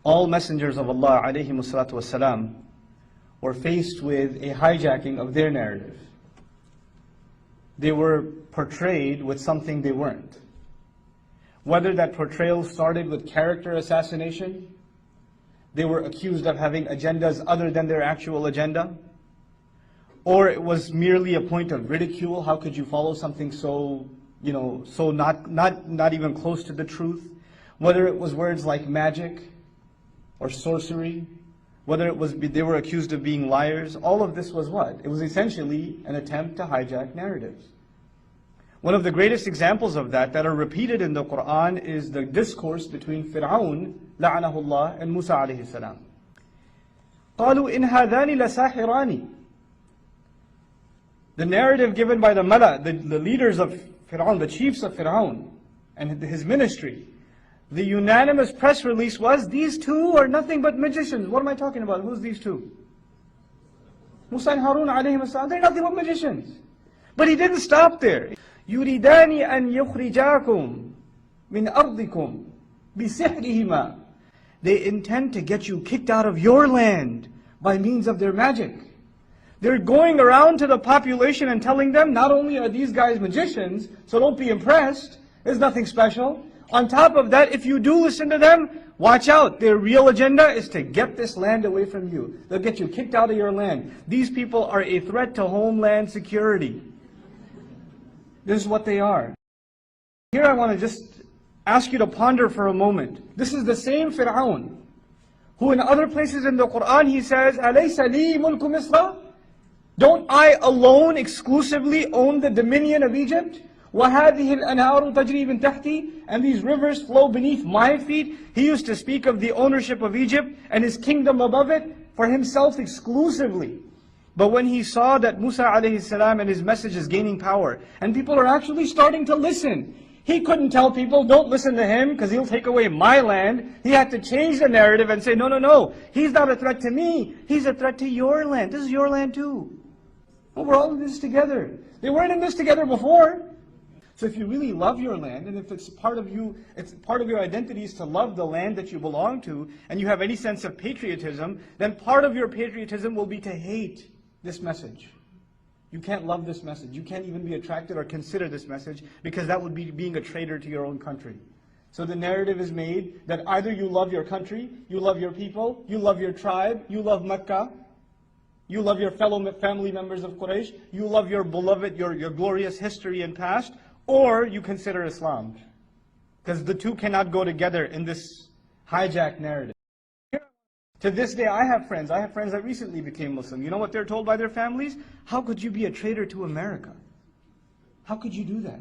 All messengers of Allah alayhimus salatu wassalam were faced with a hijacking of their narrative. They were portrayed with something they weren't. Whether that portrayal started with character assassination, they were accused of having agendas other than their actual agenda, or it was merely a point of ridicule. How could you follow something so not even close to the truth? Whether it was words like magic or sorcery, whether it was they were accused of being liars, all of this was what? It was essentially an attempt to hijack narratives. One of the greatest examples of that are repeated in the Quran is the discourse between Fir'aun, la'anahullah, and Musa alayhi salam. قَالُوا إِنْ هَذَانِ لَسَاحِرَانِ. The narrative given by the Mala, the leaders of Fir'aun, the chiefs of Fir'aun, and his ministry, the unanimous press release was, these two are nothing but magicians. What am I talking about? Who's these two? Musa and Harun alayhim as-salam, they're nothing but magicians. But he didn't stop there. يُرِيدَانِ أَن يُخْرِجَاكُمْ مِنْ أَرْضِكُمْ بِسِحْرِهِمَا. They intend to get you kicked out of your land by means of their magic. They're going around to the population and telling them, not only are these guys magicians, so don't be impressed, there's nothing special. On top of that, if you do listen to them, watch out. Their real agenda is to get this land away from you. They'll get you kicked out of your land. These people are a threat to homeland security. This is what they are. Here I want to just ask you to ponder for a moment. This is the same Fir'aun, who in other places in the Quran he says, أَلَيْسَ لِي مُلْكُ مِصْرَ? Don't I alone exclusively own the dominion of Egypt? وَهَذِهِ الْأَنْهَارُ تَجْرِي مِنْ تَحْتِي, and these rivers flow beneath my feet. He used to speak of the ownership of Egypt and his kingdom above it for himself exclusively. But when he saw that Musa alayhi salam and his message is gaining power, and people are actually starting to listen, he couldn't tell people, don't listen to him because he'll take away my land. He had to change the narrative and say, no, he's not a threat to me, he's a threat to your land. This is your land too. Well, we're all in this together. They weren't in this together before. So if you really love your land, and if it's part of you, it's part of your identity is to love the land that you belong to, and you have any sense of patriotism, then part of your patriotism will be to hate this message. You can't love this message. You can't even be attracted or consider this message, because that would be being a traitor to your own country. So the narrative is made that either you love your country, you love your people, you love your tribe, you love Mecca, you love your fellow family members of Quraysh, you love your beloved, your glorious history and past, or you consider Islam. Because the two cannot go together in this hijacked narrative. To this day, I have friends that recently became Muslim. You know what they're told by their families? How could you be a traitor to America? How could you do that?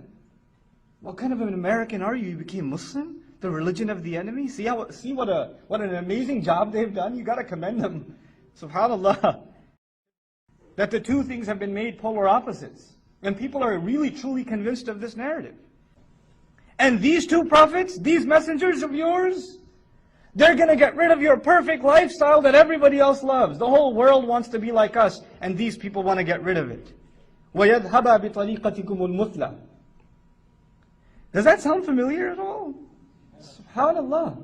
What kind of an American are you? You became Muslim? The religion of the enemy? See what an amazing job they've done? You got to commend them. SubhanAllah. That the two things have been made polar opposites. And people are really truly convinced of this narrative. And these two prophets, these messengers of yours, they're going to get rid of your perfect lifestyle that everybody else loves. The whole world wants to be like us, and these people want to get rid of it. وَيَذْهَبَا بِطَرِيقَتِكُمُ الْمُثْلَى. Does that sound familiar at all? SubhanAllah.